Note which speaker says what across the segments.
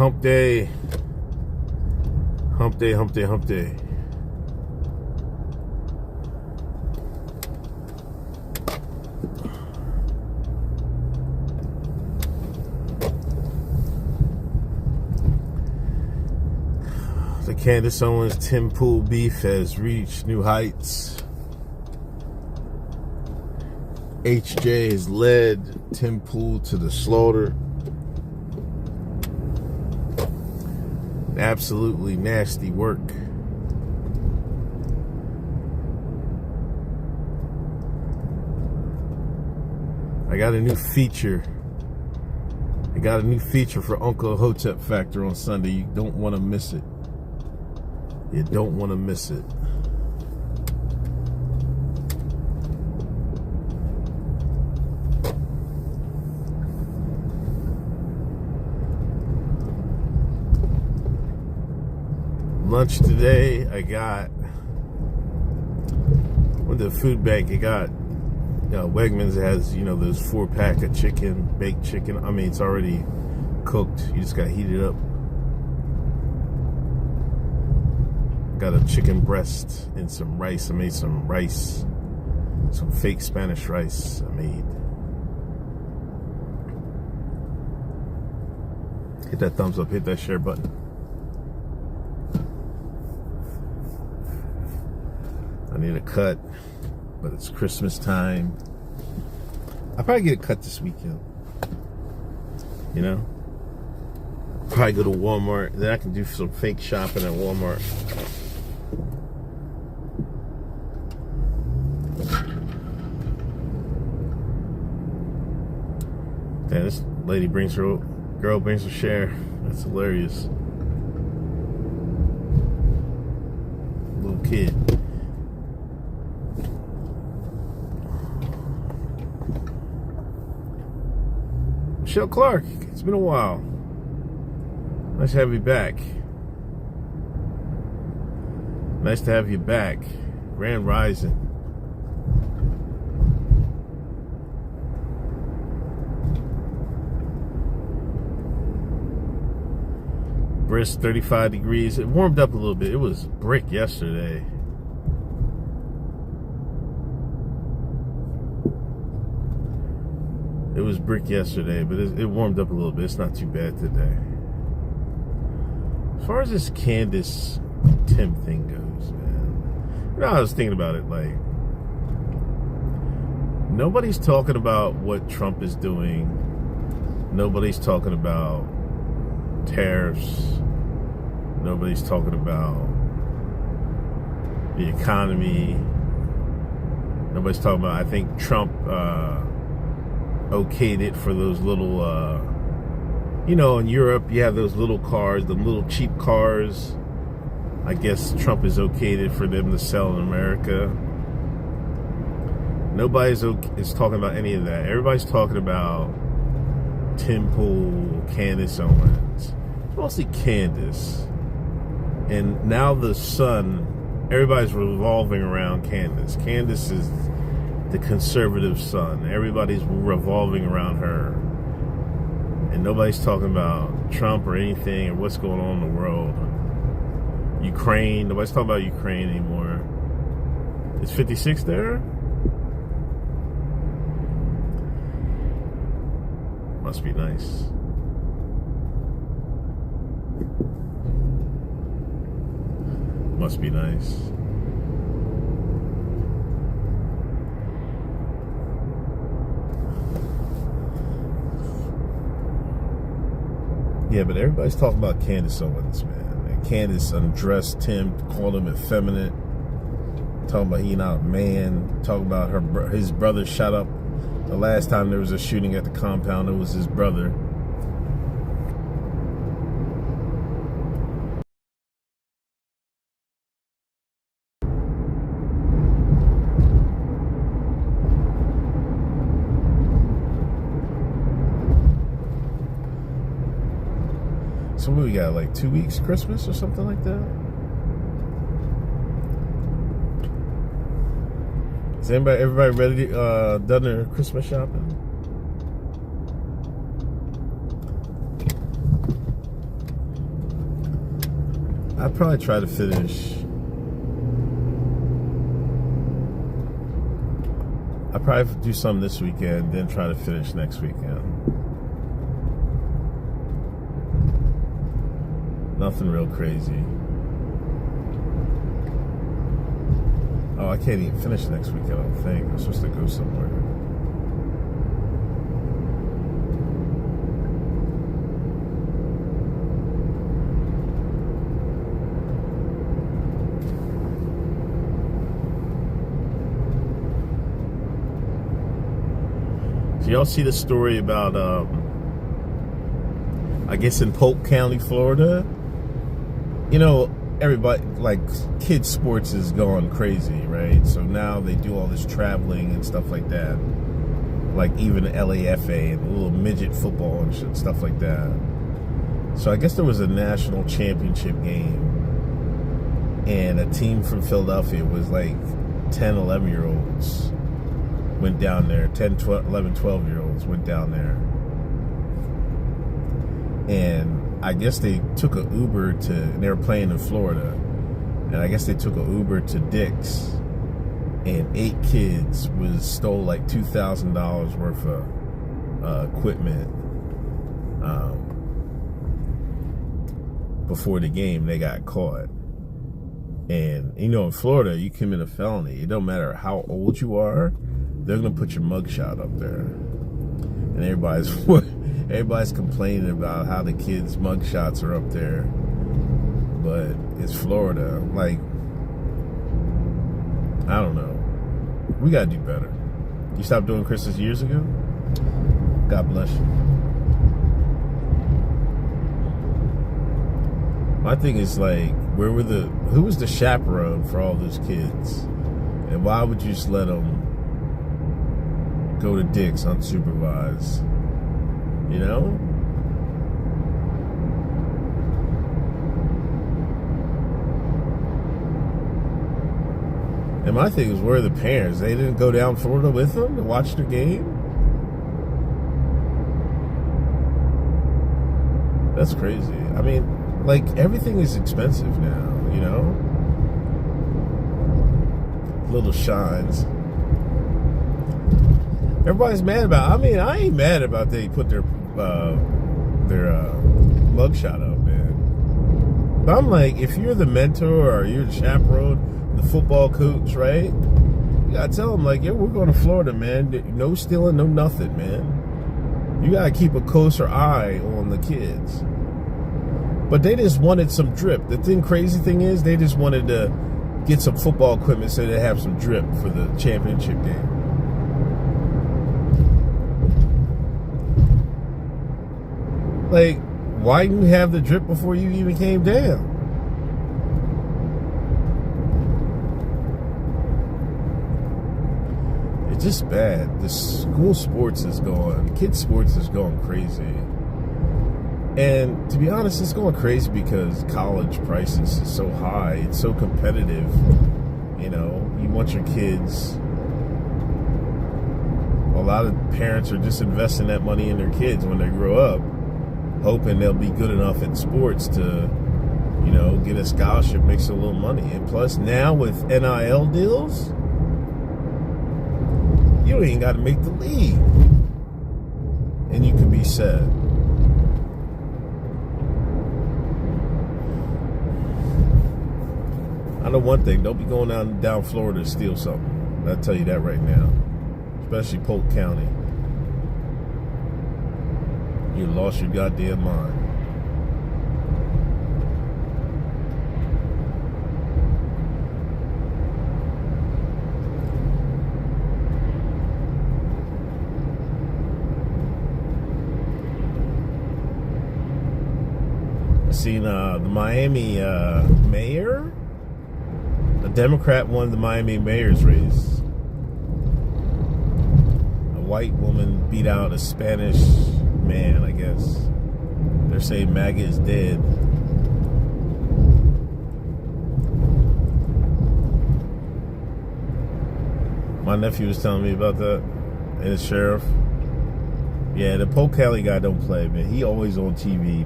Speaker 1: Hump day. Hump day, hump day, hump day. The Candace Owens Tim Pool beef has reached new heights. HJ has led Tim Pool to the slaughter. Absolutely nasty work. I got a new feature. I got a new feature for Uncle Hotep Factor on Sunday. You don't want to miss it. You don't want to miss it. Lunch today, I got, with the food bank, I got, Wegmans has, those 4-pack of chicken, baked chicken. I mean, it's already cooked. You just got to heat it up. Got a chicken breast and some rice. I made some rice, some fake Spanish rice I made. Hit that thumbs up, hit that share button. I need a cut, but it's Christmas time. I'll probably get a cut this weekend. Probably go to Walmart. Then I can do some fake shopping at Walmart. Yeah, this lady girl brings her share. That's hilarious. Little kid. Michelle Clark, it's been a while. Nice to have you back. Nice to have you back. Grand Rising. Brisk 35 degrees. It warmed up a little bit. It was brick yesterday. It was brick yesterday, but it warmed up a little bit. It's not too bad today. As far as this Candace Tim thing goes, man. I was thinking about it, like, nobody's talking about what Trump is doing. Nobody's talking about tariffs. Nobody's talking about the economy. Nobody's talking about, I think Trump okayed it for those little, in Europe, you have those little cars, the little cheap cars. I guess Trump is okayed it for them to sell in America. Nobody's is talking about any of that. Everybody's talking about Tim Pool, Candace Owens. It's mostly Candace. And now the son, everybody's revolving around Candace. Candace is the conservative son. Everybody's revolving around her. And nobody's talking about Trump or anything or what's going on in the world. Ukraine. Nobody's talking about Ukraine anymore. Is 56 there? Must be nice. Must be nice. Yeah, but everybody's talking about Candace Owens, man. And Candace undressed Tim, called him effeminate. Talking about he not a man. Talking about his brother shot up. The last time there was a shooting at the compound, it was his brother. So what we got, like 2 weeks Christmas or something like that? Is everybody ready to, done their Christmas shopping? I'd probably try to finish. I'd probably do some this weekend, then try to finish next weekend. Nothing real crazy. Oh, I can't even finish next weekend, I don't think. I'm supposed to go somewhere. Do y'all see the story about, I guess in Polk County, Florida? You know, everybody, like, kids sports is going crazy, right? So now they do all this traveling and stuff like that. Like even LAFA and a little midget football and shit, stuff like that. So I guess there was a national championship game. And a team from Philadelphia was like 10, 11-year-olds went down there. 10, 12, 11, 12-year-olds went down there. And I guess they took an Uber to, and they were playing in Florida. And I guess they took an Uber to Dick's. And 8 kids stole like $2,000 worth of equipment. Before the game, they got caught. And, you know, in Florida, you commit a felony. It don't matter how old you are. They're going to put your mugshot up there. And everybody's complaining about how the kids' mugshots are up there. But it's Florida. Like, I don't know. We got to do better. You stopped doing Christmas years ago? God bless you. My thing is like, who was the chaperone for all those kids? And why would you just let them go to Dick's unsupervised? You know? And my thing is, where are the parents? They didn't go down Florida with them to watch the game? That's crazy. I mean, like, everything is expensive now, you know? Little shines. Everybody's mad about it. I mean, I ain't mad about they put their mugshot up, man. But I'm like, if you're the mentor or you're the chaperone, the football coach, right? You gotta tell them, like, yo, we're going to Florida, man. No stealing, no nothing, man. You gotta keep a closer eye on the kids. But they just wanted some drip. The crazy thing is, they just wanted to get some football equipment so they have some drip for the championship game. Like, why didn't you have the drip before you even came down? It's just bad. The school sports is going, kids sports is going crazy. And to be honest, it's going crazy because college prices is so high. It's so competitive. You know, you want your kids. A lot of parents are just investing that money in their kids when they grow up, hoping they'll be good enough at sports to, you know, get a scholarship, make some little money. And plus, now with NIL deals, you ain't got to make the league. And you can be set. I know one thing, don't be going down Florida to steal something. I'll tell you that right now. Especially Polk County. You lost your goddamn mind. I seen the Miami mayor. A Democrat won the Miami mayor's race. A white woman beat out a Spanish man, I guess. They're saying MAGA is dead. My nephew was telling me about that. And his sheriff. Yeah, the Polk County guy don't play, man. He always on TV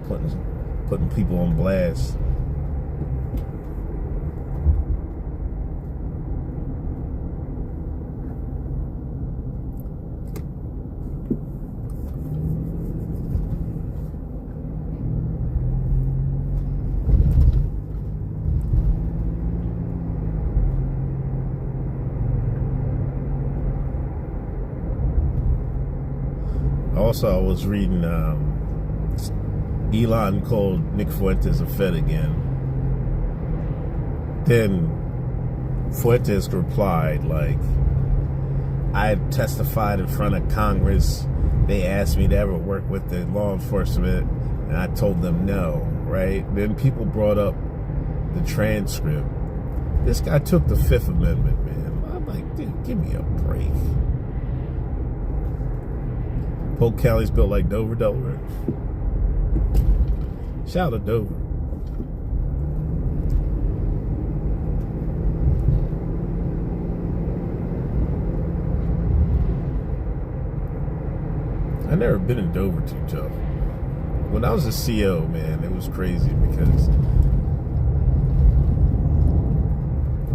Speaker 1: putting people on blast. Also, I was reading Elon called Nick Fuentes a Fed again. Then Fuentes replied, like, I testified in front of Congress. They asked me to ever work with the law enforcement, and I told them no, right? Then people brought up the transcript. This guy took the Fifth Amendment, man. I'm like, dude, give me a break. Polk County's built like Dover, Delaware. Shout out to Dover. I never been in Dover too tough. When I was a CO, man, it was crazy because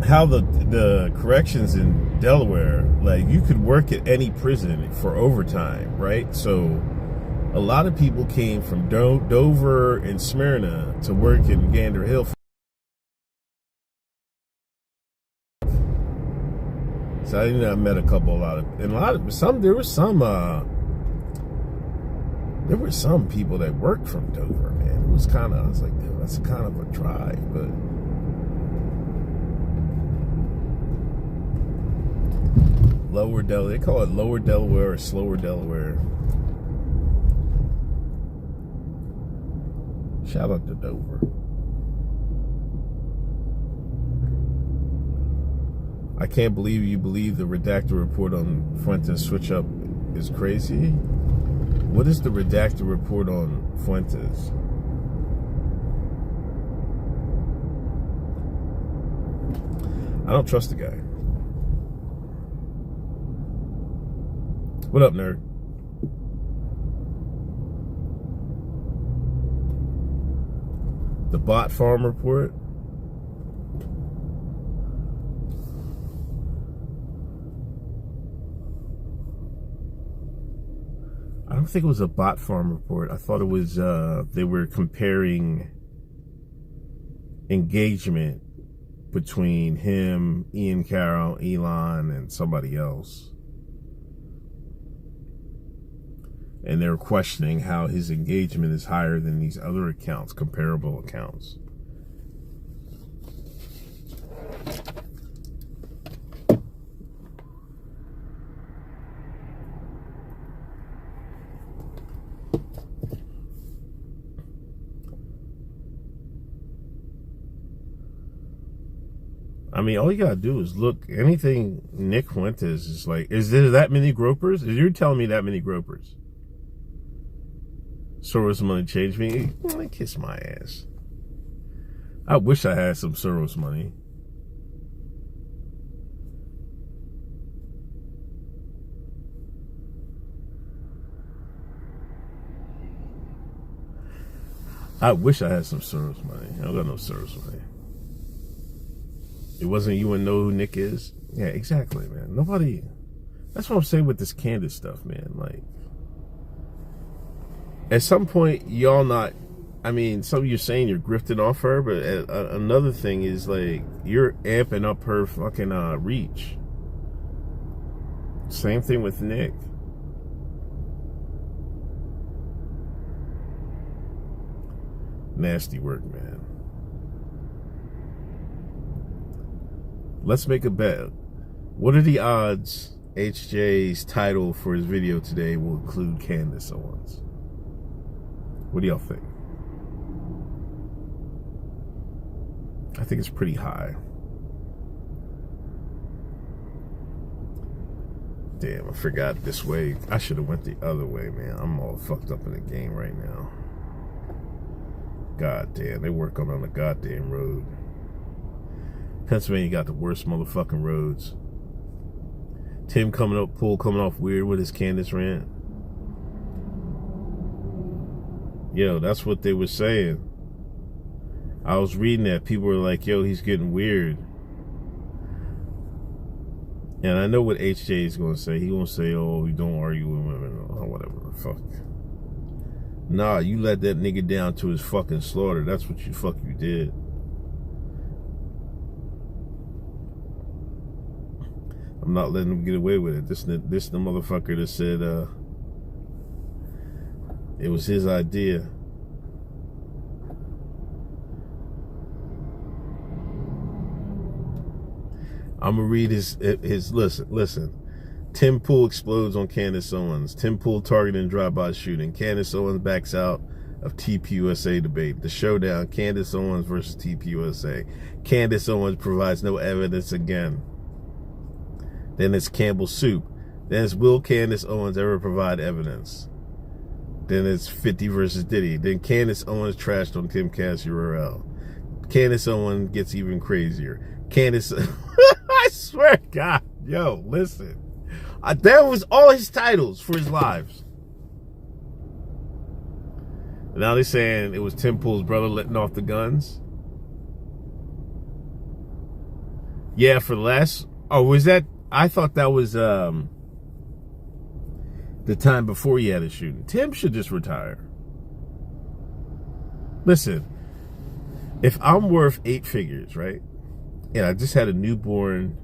Speaker 1: how the corrections in Delaware, like, you could work at any prison for overtime, right? So a lot of people came from Dover and Smyrna to work in Gander Hill. So I met there were some people that worked from Dover, man. It was kind of, I was like, dude, that's kind of a drive, but Lower Delaware, they call it Lower Delaware or Slower Delaware. Shout out to Dover. I can't believe you believe the redacted report on Fuentes switch up is crazy. What is the redacted report on Fuentes? I don't trust the guy. What up, nerd? The bot farm report? I don't think it was a bot farm report. I thought it was, they were comparing engagement between him, Ian Carroll, Elon, and somebody else. And they're questioning how his engagement is higher than these other accounts, comparable accounts. I mean, all you gotta do is look. Anything Nick Fuentes is like, is there that many gropers? You're telling me that many gropers? Soros money changed me. Kiss my ass. I wish I had some Soros money. I wish I had some Soros money. I don't got no Soros money. It wasn't you and know who Nick is? Yeah, exactly, man. Nobody. That's what I'm saying with this Candace stuff, man. Like, at some point, y'all not. I mean, some of you saying you're grifting off her, but another thing is, like, you're amping up her fucking reach. Same thing with Nick. Nasty work, man. Let's make a bet. What are the odds HJ's title for his video today will include Candace Owens? What do y'all think? I think it's pretty high. Damn, I forgot this way. I should have went the other way, man. I'm all fucked up in the game right now. God damn, they working on the goddamn road. Pennsylvania got the worst motherfucking roads. Tim coming off weird with his Candace rant. Yo, that's what they were saying. I was reading that. People were like, yo, he's getting weird. And I know what HJ is going to say. He going to say, oh, you don't argue with women or whatever. Fuck. Nah, you let that nigga down to his fucking slaughter. That's what you did. I'm not letting him get away with it. This the motherfucker that said, It was his idea. I'm gonna read his listen. Tim Pool explodes on Candace Owens. Tim Pool targeted in drive-by shooting. Candace Owens backs out of TPUSA debate. The showdown, Candace Owens versus TPUSA. Candace Owens provides no evidence again. Then it's Campbell Soup. Then it's will Candace Owens ever provide evidence? Then it's 50 versus Diddy. Then Candace Owens trashed on Kim Cass URL. Candace Owens gets even crazier. Candace, I swear to God, yo, listen. That was all his titles for his lives. And now they're saying it was Tim Pool's brother letting off the guns. Yeah, for less. Oh, was that? I thought that was the time before he had a shooting. Tim should just retire. Listen, if I'm worth 8 figures, right? And I just had a newborn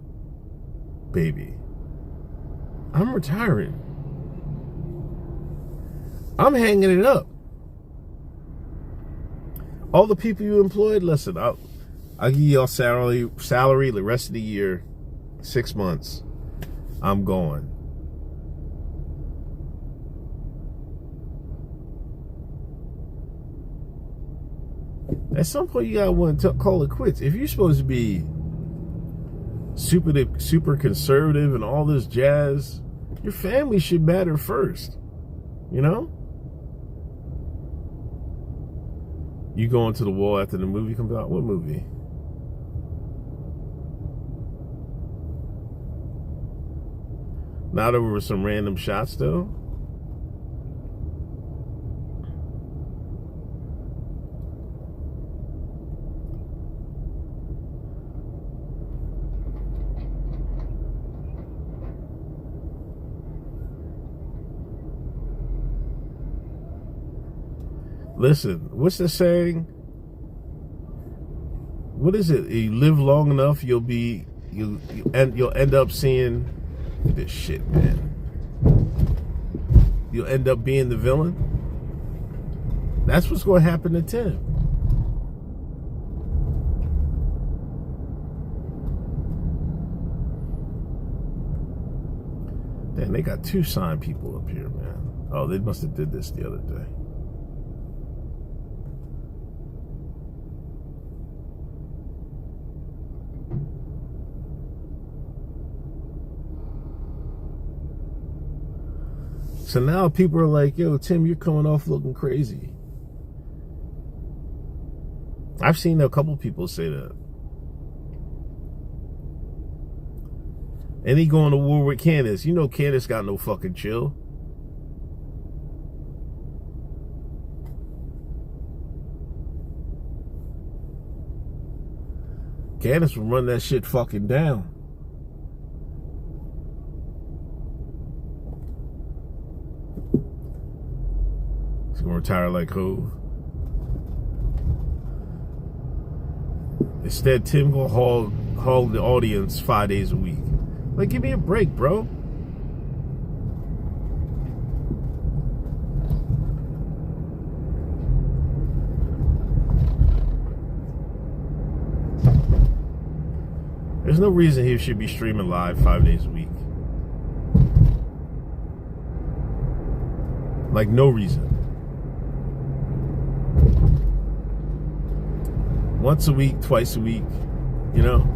Speaker 1: baby, I'm retiring. I'm hanging it up. All the people you employed, listen, I'll give y'all salary the rest of the year, 6 months. I'm going. At some point, you gotta want to call it quits. If you're supposed to be super conservative and all this jazz, your family should matter first. You know? You going to the wall after the movie comes out? What movie? Not over some random shots, though. Listen, what's the saying? What is it? You live long enough, you'll end up seeing this shit, man. You'll end up being the villain. That's what's going to happen to Tim. Damn, they got 2 signed people up here, man. Oh, they must have did this the other day. So now people are like, yo, Tim, you're coming off looking crazy. I've seen a couple people say that. And he going to war with Candace. You know Candace got no fucking chill. Candace will run that shit fucking down. He's gonna retire like Hove. Instead, Tim gonna hog the audience 5 days a week. Like, give me a break, bro. There's no reason he should be streaming live 5 days a week. Like, no reason. Once a week, twice a week, you know?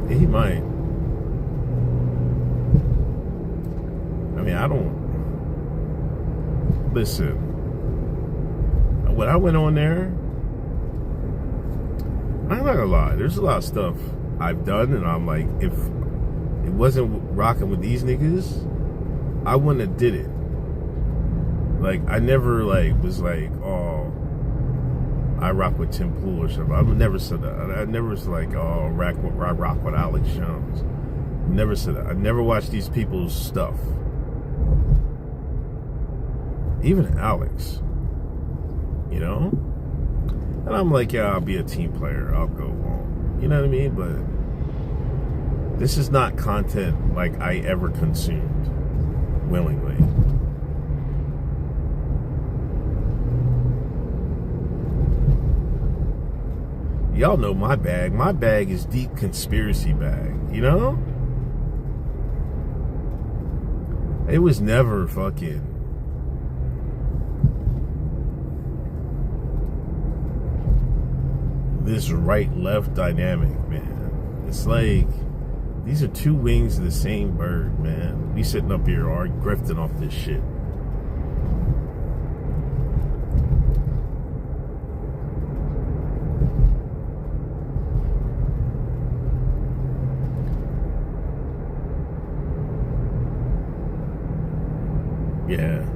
Speaker 1: He might. I mean, I don't... Listen. When I went on there, I'm not gonna lie, there's a lot of stuff I've done, and I'm like, if it wasn't rocking with these niggas, I wouldn't have did it. Like, I never, like, was like, oh, I rock with Tim Pool or something. I never said that. I never was like, oh, I rock with Alex Jones. Never said that. I never watched these people's stuff. even Alex, you know? And I'm like, yeah, I'll be a team player. I'll go along. You know what I mean? But this is not content like I ever consumed willingly. Y'all know my bag. My bag is deep conspiracy bag, you know? It was never fucking this right-left dynamic, man. It's like these are two wings of the same bird, man. We sitting up here grifting off this shit. Yeah.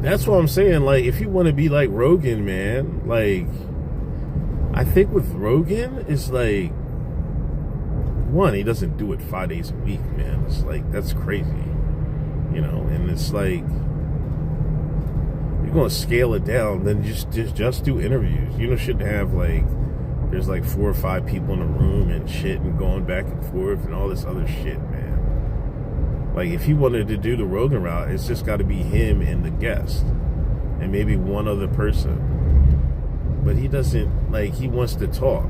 Speaker 1: That's what I'm saying. Like, if you want to be like Rogan, man, like, I think with Rogan, it's like, one, he doesn't do it 5 days a week, man. It's like, that's crazy. You know, and it's like, you're going to scale it down, then just do interviews. You know, shouldn't have, like, there's like 4 or 5 people in a room and shit and going back and forth and all this other shit, man. Like, if he wanted to do the Rogan route, it's just got to be him and the guest. And maybe one other person. But he doesn't, like, he wants to talk.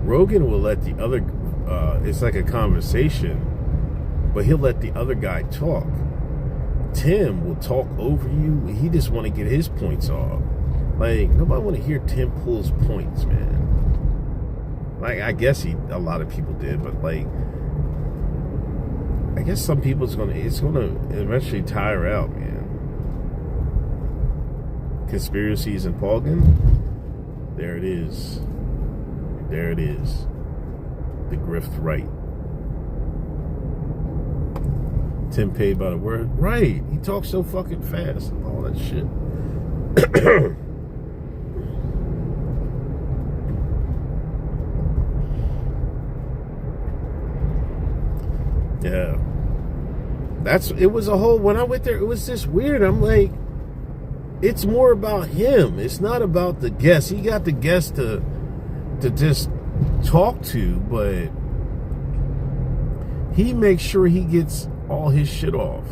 Speaker 1: Rogan will let the other, it's like a conversation, but he'll let the other guy talk. Tim will talk over you. He just want to get his points off. Like, nobody want to hear Tim Pool's points, man. Like, I guess a lot of people did, but, like, I guess some people it's gonna eventually tire out, man. Conspiracies and Polgan. There it is. There it is. The grift right. Tim paid by the word. Right. He talks so fucking fast and all that shit. Yeah. It was a whole, when I went there, it was just weird. I'm like, it's more about him. It's not about the guest. He got the guest to just talk to, but he makes sure he gets all his shit off.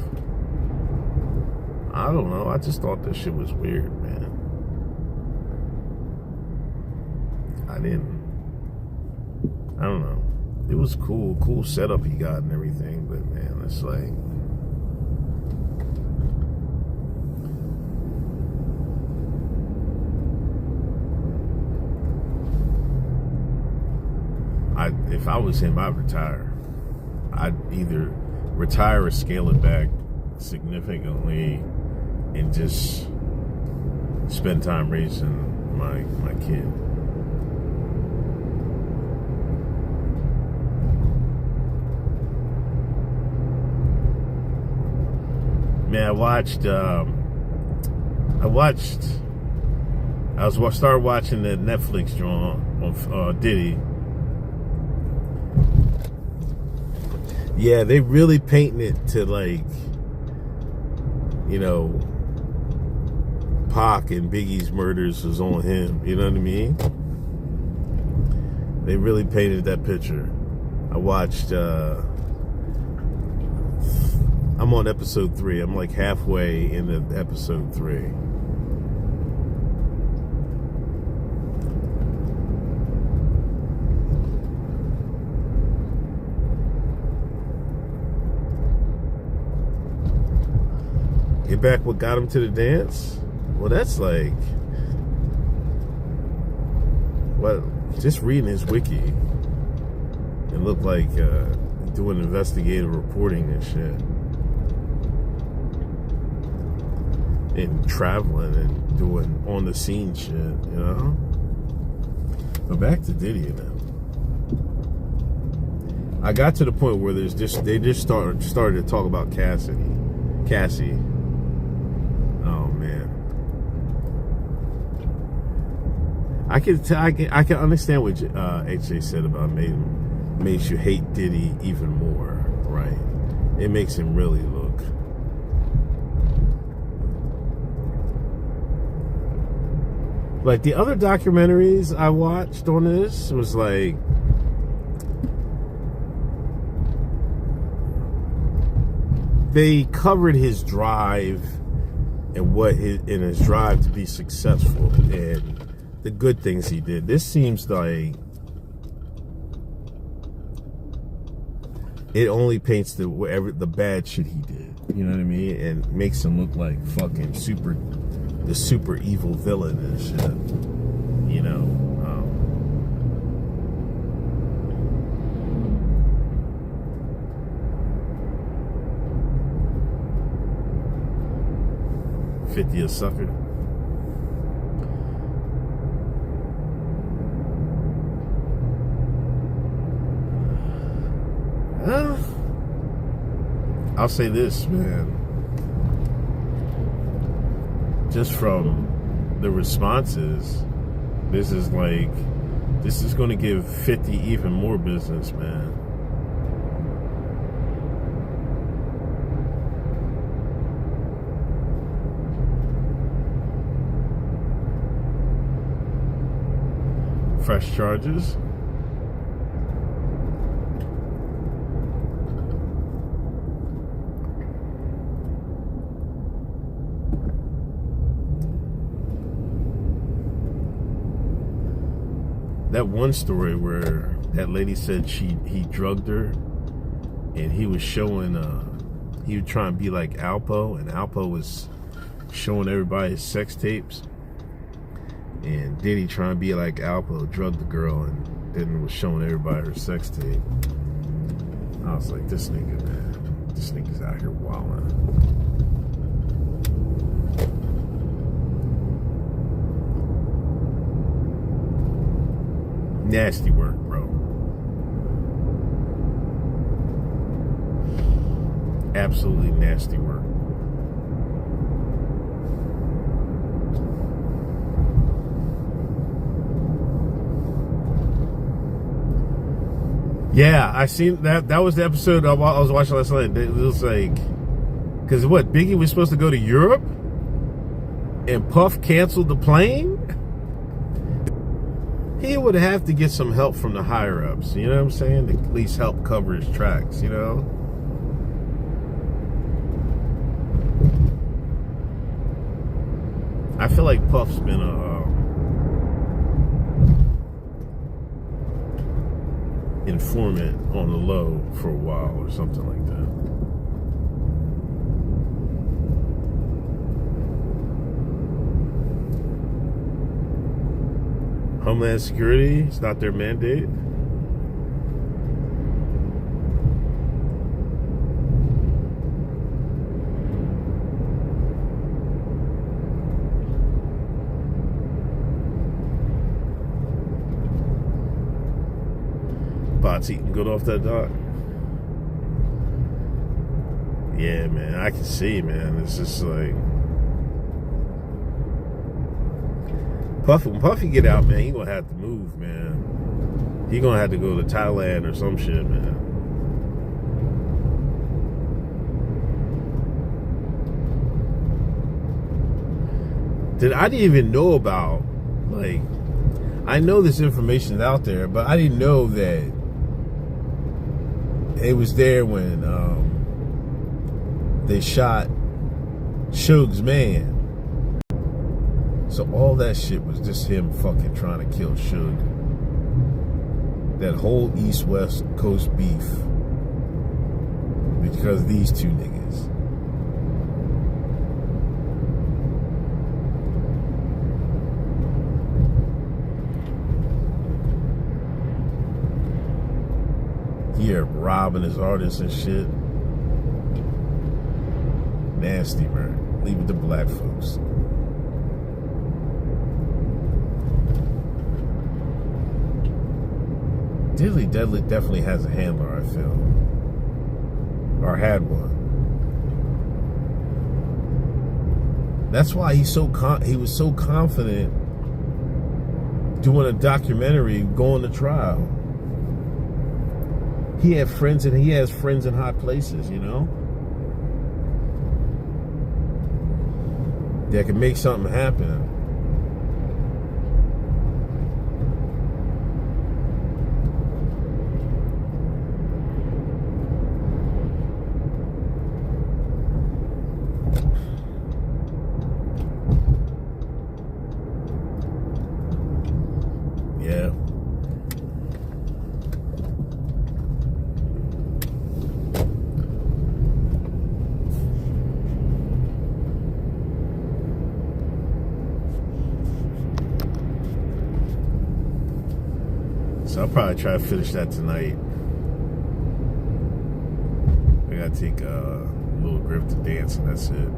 Speaker 1: I don't know. I just thought that shit was weird, man. I don't know. It was cool setup he got and everything, but man, it's like, if I was him, I'd retire. I'd either retire or scale it back significantly and just spend time raising my kid. Man, I started watching the Netflix joint on Diddy. Yeah, they really painting it to, like, you know, Pac and Biggie's murders was on him. You know what I mean? They really painted that picture. I watched, I'm on episode 3. I'm like halfway into episode 3. Get back what got him to the dance? Well, that's like, well, just reading his wiki. It looked like doing investigative reporting and shit. And traveling and doing on the scene shit, you know? But back to Diddy now. I got to the point where they just started to talk about Cassie. Oh man. I can understand what HJ said about makes you hate Diddy even more, right? It makes him really look Like the other documentaries I watched on this was like, they covered his drive and his drive to be successful and the good things he did. This seems like it only paints the bad shit he did. You know what I mean? And makes him look like fucking the super evil villain and shit. You know. 50 a sucker. I'll say this, man. Just from the responses, this is going to give 50 even more business, man. Fresh charges. That one story where that lady said he drugged her, and he was showing he was trying to be like Alpo, and Alpo was showing everybody his sex tapes. And Diddy trying to be like Alpo, drugged the girl, and then was showing everybody her sex tape. I was like, this nigga, man, this nigga's out here wilding. Nasty work, bro. Absolutely nasty work. Yeah, I seen that. That was the episode I was watching last night. It was like, because what, Biggie was supposed to go to Europe, and Puff canceled the plane. He would have to get some help from the higher ups. You know what I'm saying? To at least help cover his tracks. You know. I feel like Puff's been a informant on the low for a while or something like that. Homeland Security, it's not their mandate. Bots eating good off that dock. Yeah, man, I can see, man. It's just like when Puffy get out, man, he gonna have to move, man. He gonna have to go to Thailand or some shit, man. I didn't even know about, like, I know this information is out there, but I didn't know that it was there when they shot Suge's man. So all that shit was just him fucking trying to kill Suge. That whole East-West Coast beef. Because these two niggas. Yeah, robbing his artists and shit. Nasty, man. Leave it to black folks. Diddley definitely has a handler, I feel. Or had one. That's why he was so confident doing a documentary, going to trial. He has friends in high places, you know, that can make something happen. So I'll probably try to finish that tonight. I gotta take a little grip to dance, and that's it.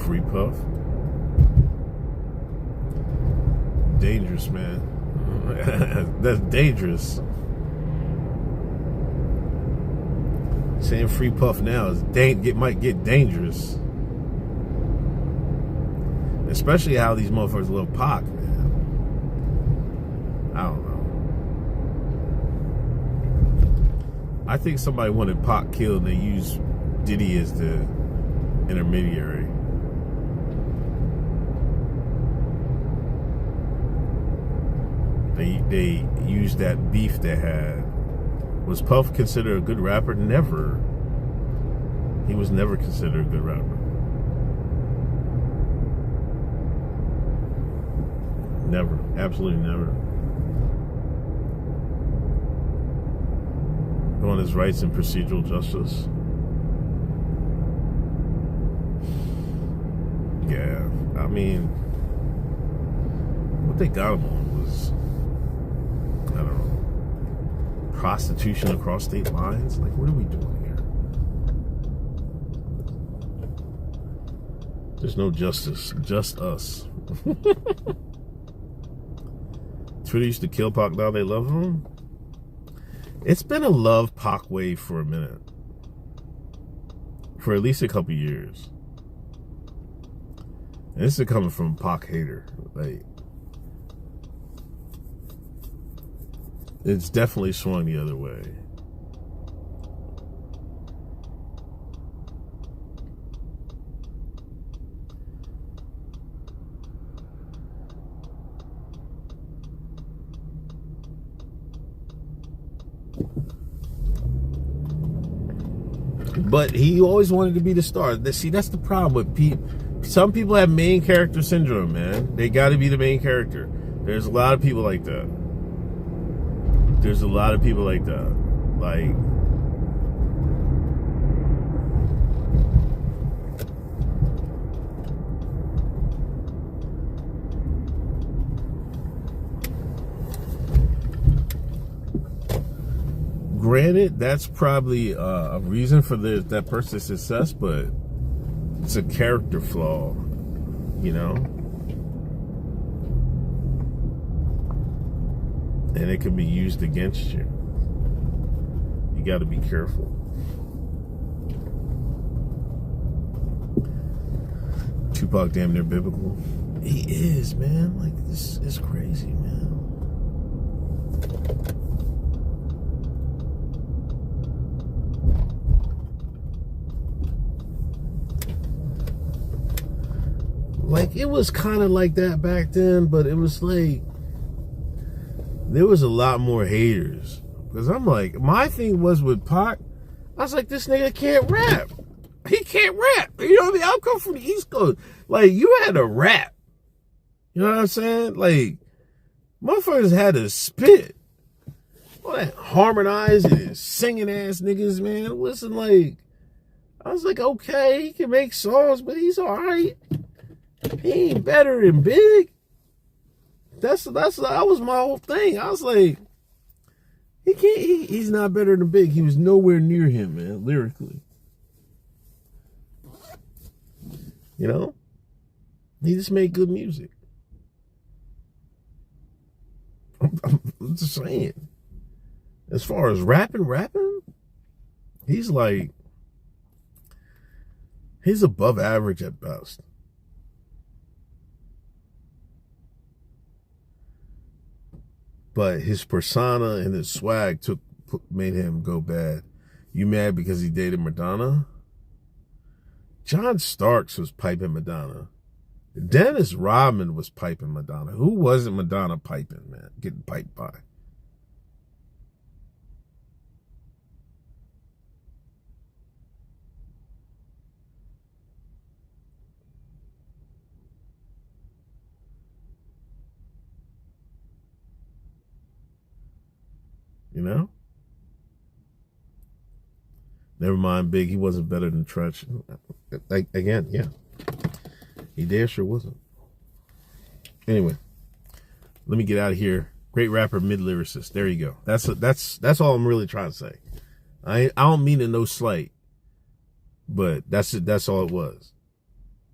Speaker 1: Free Puff. Dangerous, man. That's dangerous. Saying Free Puff now is might get dangerous. Especially how these motherfuckers love Pac, man. I don't know. I think somebody wanted Pac killed and they used Diddy as the intermediary. They used that beef they had. Was Puff considered a good rapper? Never. He was never considered a good rapper. Never. Absolutely never. On his rights and procedural justice. Yeah. I mean, what they got him on was, I don't know, prostitution across state lines. Like, what are we doing here? There's no justice, just us. Twitter used to kill Pac, now they love him. It's been a love Pac wave for a minute, for at least a couple years. And this is coming from a Pac hater. Like, it's definitely swung the other way. But he always wanted to be the star. See, that's the problem with people. Some people have main character syndrome, man. They got to be the main character. There's a lot of people like that. There's a lot of people like that. Like, granted, that's probably a reason for that person's success, but it's a character flaw, you know? And it can be used against you. You got to be careful. Tupac damn near biblical. He is, man. Like, this is crazy, man. Like, it was kind of like that back then, but it was like, there was a lot more haters. Because I'm like, my thing was with Pac, I was like, this nigga can't rap. He can't rap. You know what I mean? I come from the East Coast. Like, you had to rap. You know what I'm saying? Like, motherfuckers had to spit. All that harmonizing and singing ass niggas, man. It wasn't like, I was like, okay, he can make songs, but he's all right. He ain't better than Big. That was my whole thing. I was like, he's not better than Big. He was nowhere near him, man, lyrically. You know? He just made good music. I'm just saying. As far as rapping, he's above average at best. But his persona and his swag made him go bad. You mad because he dated Madonna? John Starks was piping Madonna. Dennis Rodman was piping Madonna. Who wasn't Madonna piping, man? Getting piped by. you know? Never mind Big, he wasn't better than Trutch. Like, again, yeah. He damn sure wasn't. Anyway, let me get out of here. Great rapper, mid-lyricist. There you go. That's all I'm really trying to say. I don't mean it no slight, but that's it. That's all it was.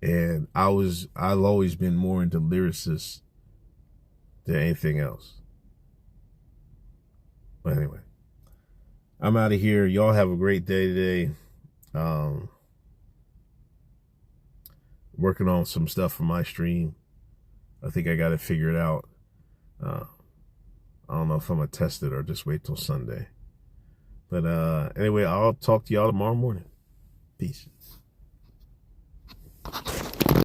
Speaker 1: And I've always been more into lyricists than anything else. But anyway, I'm out of here. Y'all have a great day today. Working on some stuff for my stream. I think I got to figure it out. I don't know if I'm going to test it or just wait till Sunday. But anyway, I'll talk to y'all tomorrow morning. Peace.